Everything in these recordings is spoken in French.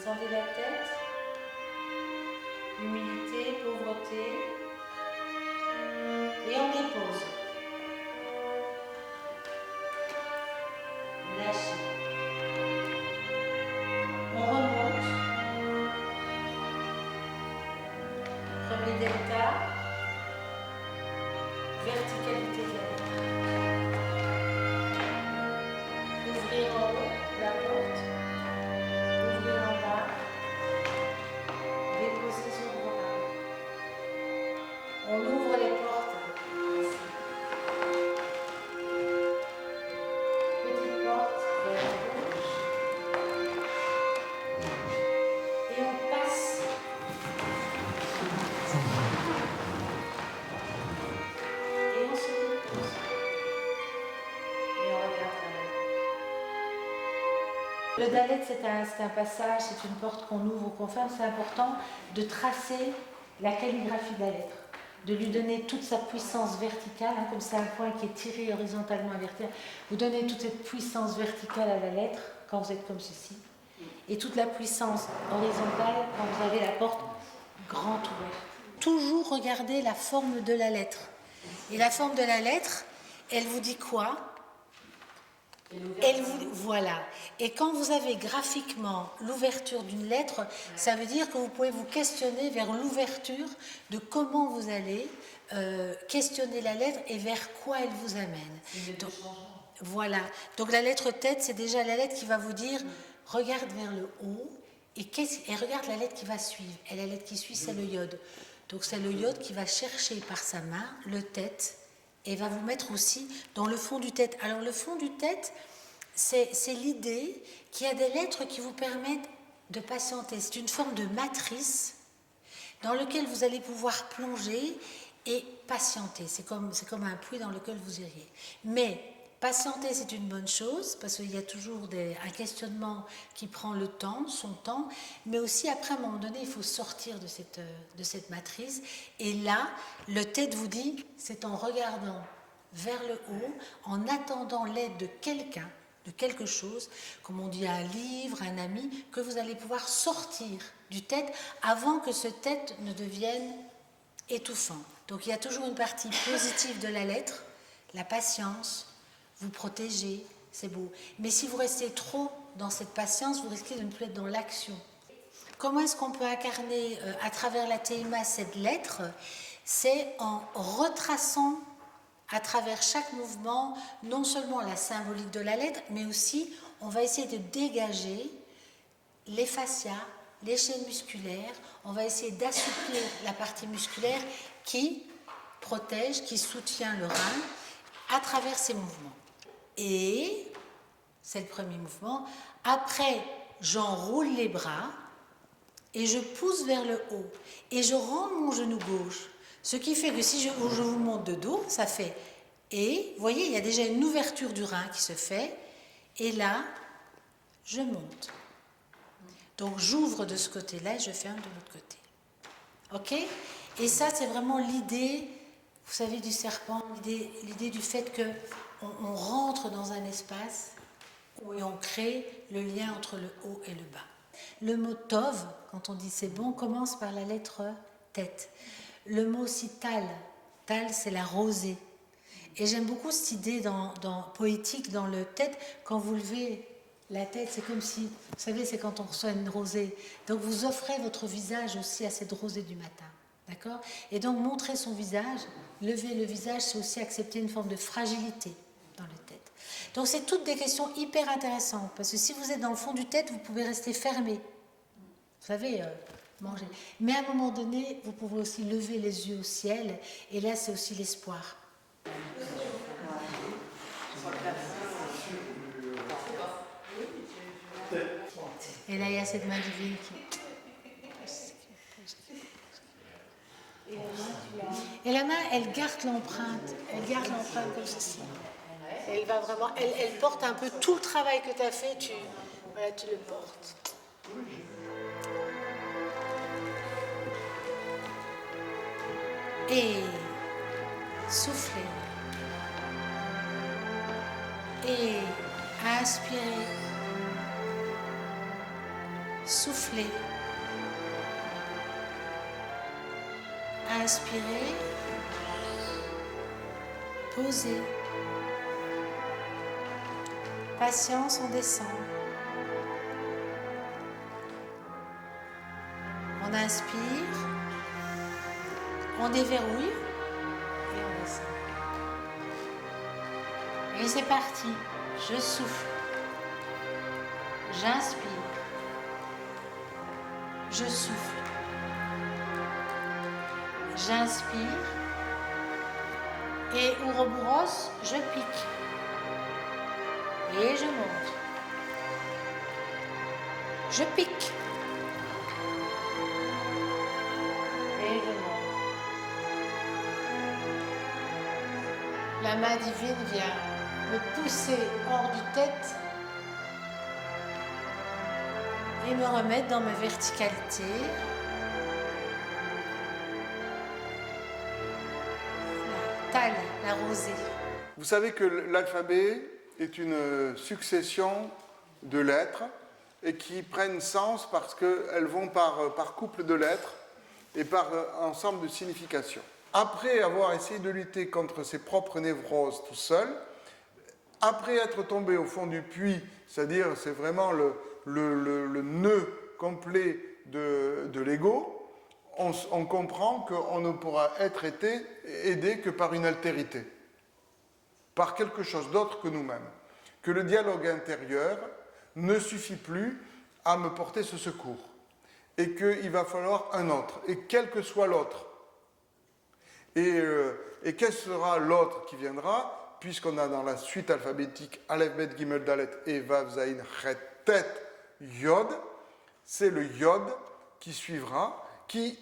Descendez la tête. Humilité, pauvreté. Et on dépose. Lâchez. On remonte. Premier delta. Verticalité de la lettre. Ouvrir en haut la porte. Ouvrir en bas. Déposer sur le bras. On ouvre les portes. Petite porte vers la gauche. Et on passe. Et on se dépose. Et on regarde la lettre. Le dalet, c'est un passage, c'est une porte qu'on ouvre ou qu'on ferme. C'est important de tracer la calligraphie de la lettre, de lui donner toute sa puissance verticale, hein, comme c'est un point qui est tiré horizontalement à vertical. Vous donnez toute cette puissance verticale à la lettre quand vous êtes comme ceci, et toute la puissance horizontale quand vous avez la porte grande ouverte. Toujours regarder la forme de la lettre. Et la forme de la lettre, elle vous dit quoi ? Voilà. Et quand vous avez graphiquement l'ouverture d'une lettre, ça veut dire que vous pouvez vous questionner vers l'ouverture de comment vous allez questionner la lettre et vers quoi elle vous amène. Donc, voilà. Donc la lettre tête, c'est déjà la lettre qui va vous dire regarde vers le haut et regarde la lettre qui va suivre. Et la lettre qui suit, c'est le yod. Donc c'est le yod qui va chercher par sa main le tête et va vous mettre aussi dans le fond du tête. Alors le fond du tête, c'est l'idée qu'il y a des lettres qui vous permettent de patienter. C'est une forme de matrice dans laquelle vous allez pouvoir plonger et patienter. C'est comme un puits dans lequel vous iriez. Mais patienter, c'est une bonne chose, parce qu'il y a toujours un questionnement qui prend le temps, son temps, mais aussi après, à un moment donné, il faut sortir de cette matrice. Et là, le tête vous dit, c'est en regardant vers le haut, en attendant l'aide de quelqu'un, de quelque chose, comme on dit un livre, un ami, que vous allez pouvoir sortir du tête avant que ce tête ne devienne étouffant. Donc il y a toujours une partie positive de la lettre, la patience, vous protéger, c'est beau. Mais si vous restez trop dans cette patience, vous risquez de ne plus être dans l'action. Comment est-ce qu'on peut incarner à travers la Teima cette lettre ? C'est en retraçant à travers chaque mouvement, non seulement la symbolique de la lettre, mais aussi on va essayer de dégager les fascias, les chaînes musculaires, on va essayer d'assouplir la partie musculaire qui protège, qui soutient le rein à travers ces mouvements. Et, c'est le premier mouvement, après j'enroule les bras et je pousse vers le haut et je rends mon genou gauche. Ce qui fait que si je vous monte de dos, ça fait et, vous voyez, il y a déjà une ouverture du rein qui se fait, et là, je monte. Donc j'ouvre de ce côté-là et je ferme de l'autre côté. Ok ? Et ça, c'est vraiment l'idée, vous savez, du serpent, l'idée du fait qu'on rentre dans un espace et on crée le lien entre le haut et le bas. Le mot tov, quand on dit c'est bon, commence par la lettre tête. Le mot aussi tal c'est la rosée. Et j'aime beaucoup cette idée poétique dans le tête, quand vous levez la tête, c'est comme si, vous savez, c'est quand on reçoit une rosée. Donc vous offrez votre visage aussi à cette rosée du matin. D'accord ? Et donc montrer son visage, lever le visage, c'est aussi accepter une forme de fragilité dans la tête. Donc c'est toutes des questions hyper intéressantes, parce que si vous êtes dans le fond du tête, vous pouvez rester fermé. Vous savez, manger. Mais à un moment donné, vous pouvez aussi lever les yeux au ciel, et là c'est aussi l'espoir. Et là il y a cette main divine qui... Et la main, elle garde l'empreinte. Elle garde l'empreinte comme ceci. Elle va vraiment, elle porte un peu tout le travail que tu as fait, tu le portes. Et soufflez. Et inspirez. Soufflez. Inspirez. Posez. Patience, on descend. On inspire. On déverrouille. Et on descend. Et c'est parti. Je souffle. J'inspire. Je souffle. J'inspire. Et Ouroboros, je pique. Et je monte. Je pique. Et je monte. La main divine vient me pousser hors du tête et me remettre dans ma verticalité. La taille, la rosée. Vous savez que l'alphabet est une succession de lettres et qui prennent sens parce qu'elles vont par couple de lettres et par ensemble de significations. Après avoir essayé de lutter contre ses propres névroses tout seul, après être tombé au fond du puits, c'est-à-dire c'est vraiment le nœud complet de l'ego, on comprend qu'on ne pourra être aidé que par une altérité, par quelque chose d'autre que nous-mêmes. Que le dialogue intérieur ne suffit plus à me porter ce secours. Et qu'il va falloir un autre, et quel que soit l'autre. Et quel sera l'autre qui viendra, puisqu'on a dans la suite alphabétique Aleph, Bet, Gimel, Dalet, et Vav, Zayin, Chet, Tet, Yod, c'est le Yod qui suivra, qui,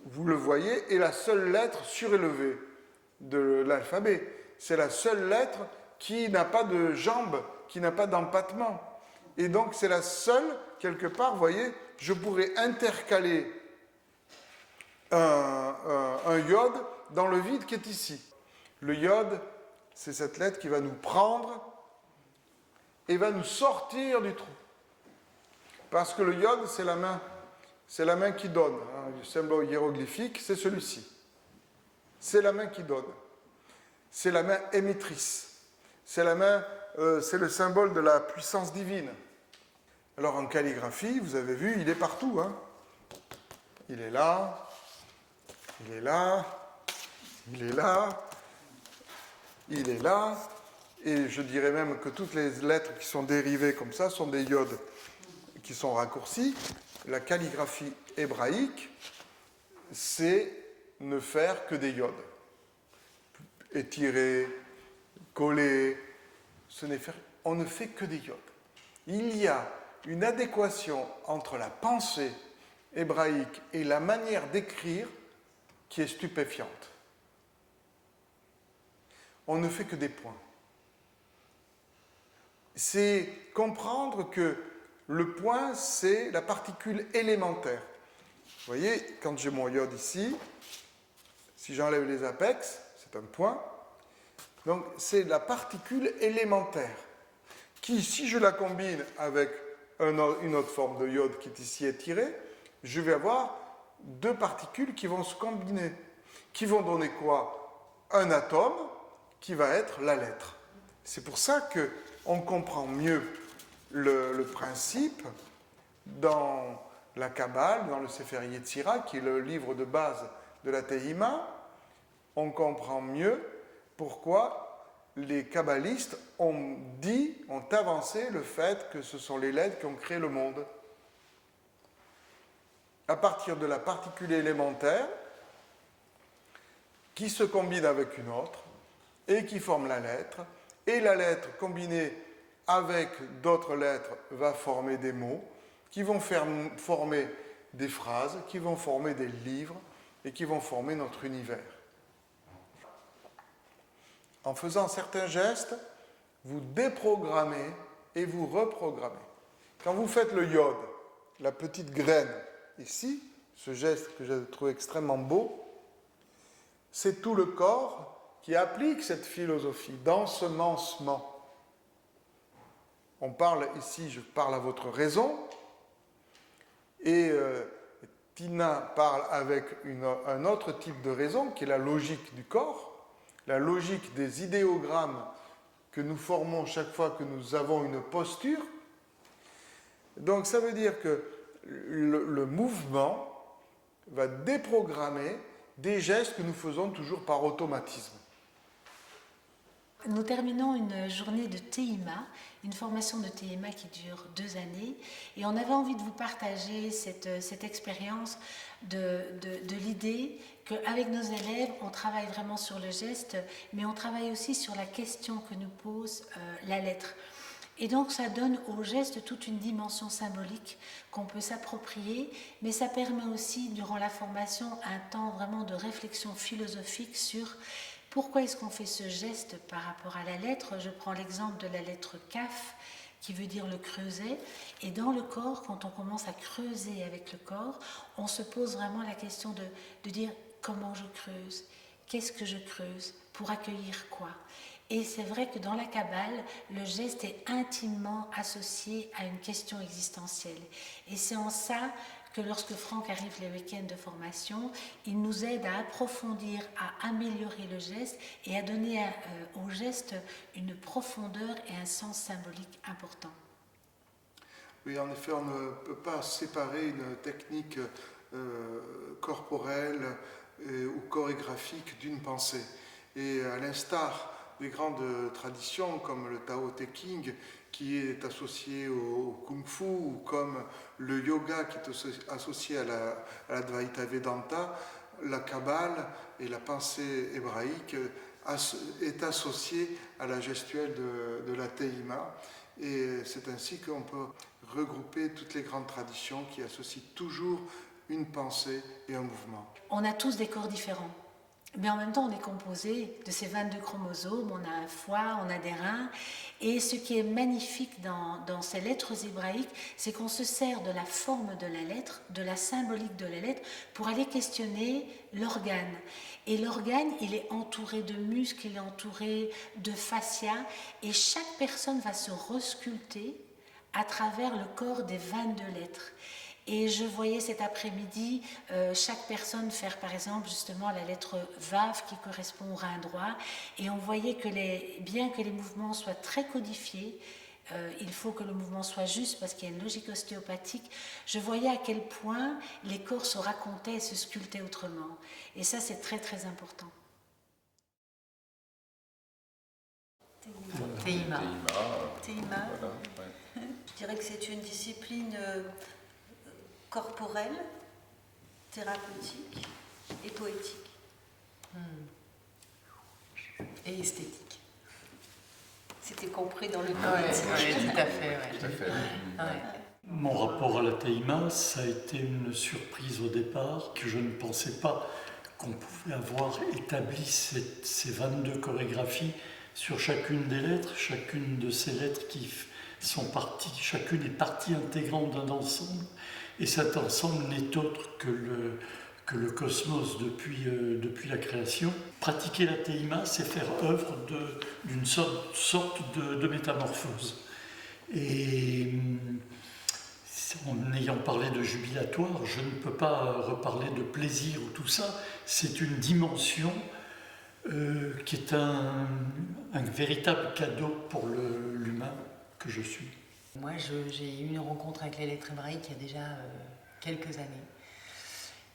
vous le voyez, est la seule lettre surélevée de l'alphabet. C'est la seule lettre qui n'a pas de jambes, qui n'a pas d'empattement. Et donc c'est la seule, quelque part, vous voyez, je pourrais intercaler un Yod dans le vide qui est ici. Le Yod, c'est cette lettre qui va nous prendre et va nous sortir du trou. Parce que le Yod, c'est la main qui donne. Le symbole hiéroglyphique, c'est celui-ci. C'est la main qui donne. C'est la main émettrice. C'est le symbole de la puissance divine. Alors en calligraphie, vous avez vu, il est partout. Hein. Il est là, il est là, il est là, il est là. Et je dirais même que toutes les lettres qui sont dérivées comme ça sont des yods qui sont raccourcis. La calligraphie hébraïque, c'est ne faire que des yods. Étirer, coller, on ne fait que des yods. Il y a une adéquation entre la pensée hébraïque et la manière d'écrire qui est stupéfiante. On ne fait que des points. C'est comprendre que le point, c'est la particule élémentaire. Vous voyez, quand j'ai mon iode ici, si j'enlève les apex, c'est un point. Donc, c'est la particule élémentaire qui, si je la combine avec une autre forme de iode qui est ici étirée, je vais avoir deux particules qui vont se combiner, qui vont donner quoi? Un atome qui va être la lettre. C'est pour ça qu'on comprend mieux le principe dans la Kabbale, dans le Sefer Yetzira, qui est le livre de base de la Tehima. On comprend mieux pourquoi les kabbalistes ont avancé le fait que ce sont les lettres qui ont créé le monde. À partir de la particule élémentaire, qui se combine avec une autre, et qui forme la lettre, et la lettre combinée avec d'autres lettres va former des mots, qui vont former des phrases, qui vont former des livres, et qui vont former notre univers. En faisant certains gestes, vous déprogrammez et vous reprogrammez. Quand vous faites le yod, la petite graine ici, ce geste que j'ai trouvé extrêmement beau, c'est tout le corps qui applique cette philosophie d'ensemencement. On parle ici, je parle à votre raison, Et Tina parle avec un autre type de raison, qui est la logique du corps, la logique des idéogrammes que nous formons chaque fois que nous avons une posture. Donc ça veut dire que le mouvement va déprogrammer des gestes que nous faisons toujours par automatisme. Nous terminons une journée de TIMA, une formation de TIMA qui dure 2 années, et on avait envie de vous partager cette expérience de l'idée qu'avec nos élèves, on travaille vraiment sur le geste, mais on travaille aussi sur la question que nous pose la lettre. Et donc ça donne au geste toute une dimension symbolique qu'on peut s'approprier, mais ça permet aussi, durant la formation, un temps vraiment de réflexion philosophique sur pourquoi est-ce qu'on fait ce geste par rapport à la lettre. Je prends l'exemple de la lettre Kaf, qui veut dire le creuset. Et dans le corps, quand on commence à creuser avec le corps, on se pose vraiment la question de dire comment je creuse, qu'est-ce que je creuse, pour accueillir quoi. Et c'est vrai que dans la Kabbale, le geste est intimement associé à une question existentielle. Et c'est en ça que lorsque Franck arrive les week-ends de formation, il nous aide à approfondir, à améliorer le geste et à donner au geste une profondeur et un sens symbolique important. Oui, en effet, on ne peut pas séparer une technique corporelle ou chorégraphique d'une pensée. Et à l'instar des grandes traditions comme le Tao Te Ching, qui est associé au Kung Fu, ou comme le yoga qui est associé à la Dvaita Vedanta, la Kabbale et la pensée hébraïque est associée à la gestuelle de la Teima. Et c'est ainsi qu'on peut regrouper toutes les grandes traditions qui associent toujours une pensée et un mouvement. On a tous des corps différents. Mais en même temps, on est composé de ces 22 chromosomes, on a un foie, on a des reins. Et ce qui est magnifique dans ces lettres hébraïques, c'est qu'on se sert de la forme de la lettre, de la symbolique de la lettre, pour aller questionner l'organe. Et l'organe, il est entouré de muscles, il est entouré de fascia, et chaque personne va se resculpter à travers le corps des 22 lettres. Et je voyais cet après-midi chaque personne faire par exemple justement la lettre Vav qui correspond au rein droit, et on voyait que bien que les mouvements soient très codifiés, il faut que le mouvement soit juste parce qu'il y a une logique ostéopathique. Je voyais à quel point les corps se racontaient et se sculptaient autrement, et ça c'est très très important. Teima. Voilà, ouais. Je dirais que c'est une discipline corporelle, thérapeutique et poétique. Et esthétique. C'était compris dans le Oui, poétique. tout à fait. Ouais. Tout à fait. Ouais. Mon rapport à la Teima, ça a été une surprise au départ, que je ne pensais pas qu'on pouvait avoir établi ces 22 chorégraphies sur chacune des lettres, chacune de ces lettres qui sont parties, chacune est partie intégrante d'un ensemble, et cet ensemble n'est autre que le cosmos depuis la création. Pratiquer la Teima, c'est faire œuvre d'une sorte de métamorphose. Et en ayant parlé de jubilatoire, je ne peux pas reparler de plaisir ou tout ça. C'est une dimension qui est un véritable cadeau pour l'humain que je suis. Moi, j'ai eu une rencontre avec les lettres hébraïques il y a déjà quelques années.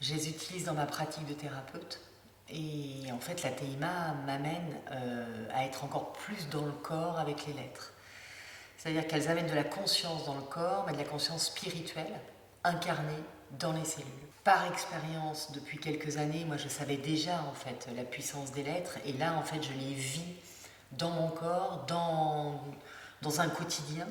Je les utilise dans ma pratique de thérapeute. Et en fait, la Teima m'amène à être encore plus dans le corps avec les lettres. C'est-à-dire qu'elles amènent de la conscience dans le corps, mais de la conscience spirituelle, incarnée dans les cellules. Par expérience, depuis quelques années, moi je savais déjà en fait la puissance des lettres, et là en fait je les vis dans mon corps, dans un quotidien.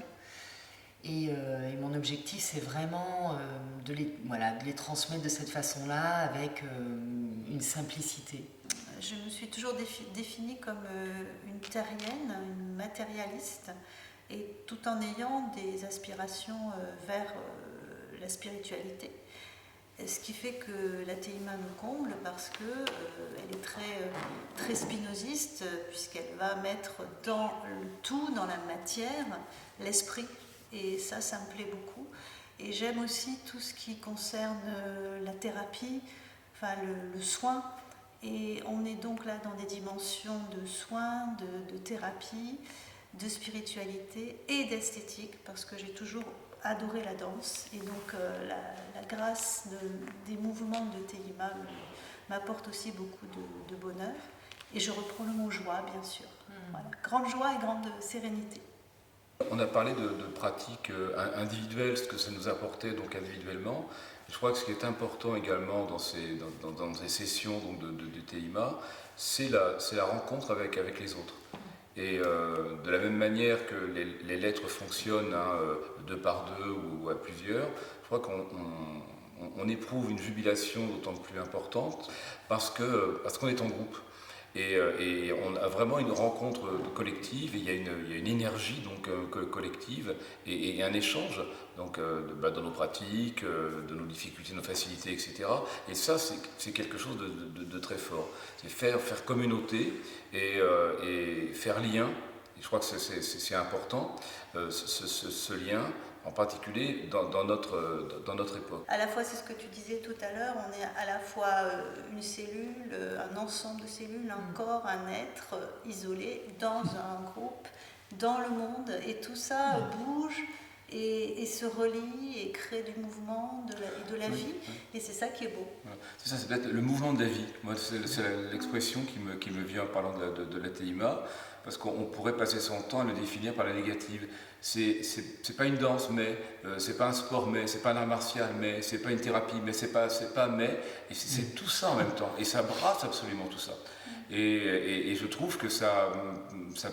Et mon objectif c'est vraiment de les transmettre de cette façon-là, avec une simplicité. Je me suis toujours définie comme une terrienne, une matérialiste, et tout en ayant des aspirations vers la spiritualité. Ce qui fait que la Teima me comble parce qu'elle est très spinoziste, puisqu'elle va mettre dans le tout, dans la matière, l'esprit. Et ça me plaît beaucoup. Et j'aime aussi tout ce qui concerne la thérapie, enfin le soin. Et on est donc là dans des dimensions de soins, de thérapie, de spiritualité et d'esthétique, parce que j'ai toujours adoré la danse. Et donc la grâce des mouvements de Tehima m'apporte aussi beaucoup de bonheur. Et je reprends le mot joie, bien sûr. Voilà. Grande joie et grande sérénité. On a parlé de pratiques individuelles, ce que ça nous apportait donc individuellement. Je crois que ce qui est important également dans ces sessions donc de Tehima, c'est la rencontre avec les autres. Et de la même manière que les lettres fonctionnent deux par deux ou à plusieurs, je crois qu'on éprouve une jubilation d'autant plus importante parce qu'on est en groupe. Et on a vraiment une rencontre collective, et il y a une énergie donc, collective et un échange donc, dans nos pratiques, de nos difficultés, nos facilités, etc. Et ça, c'est quelque chose de très fort. C'est faire communauté et faire lien. Et je crois que c'est important, ce lien, en particulier dans notre époque. À la fois, c'est ce que tu disais tout à l'heure, on est à la fois une cellule, un ensemble de cellules, un corps, un être isolé dans un groupe, dans le monde, et tout ça bouge et se relie et crée du mouvement et de la vie, et c'est ça qui est beau. C'est ça, c'est peut-être le mouvement de la vie. Moi, c'est l'expression qui me vient en parlant de la Tehima, parce qu'on pourrait passer son temps à le définir par la négative. C'est pas une danse, mais c'est pas un sport, mais c'est pas un art martial, mais c'est pas une thérapie, mais c'est pas mais, et c'est tout ça en même temps, et ça brasse absolument tout ça. Et je trouve que ça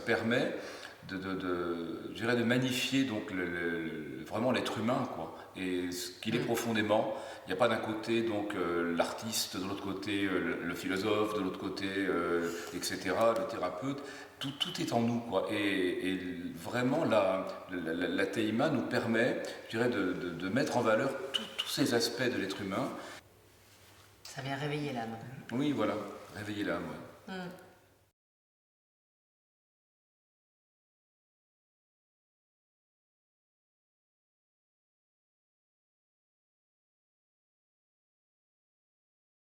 permet je dirais de magnifier donc vraiment l'être humain, quoi, et ce qu'il est profondément. Il n'y a pas d'un côté donc l'artiste, de l'autre côté le philosophe, de l'autre côté etc., le thérapeute. Tout est en nous, quoi. Et vraiment la Tehima nous permet, je dirais, de mettre en valeur tous ces aspects de l'être humain. Ça vient réveiller l'âme. Oui, voilà, réveiller l'âme. Ouais.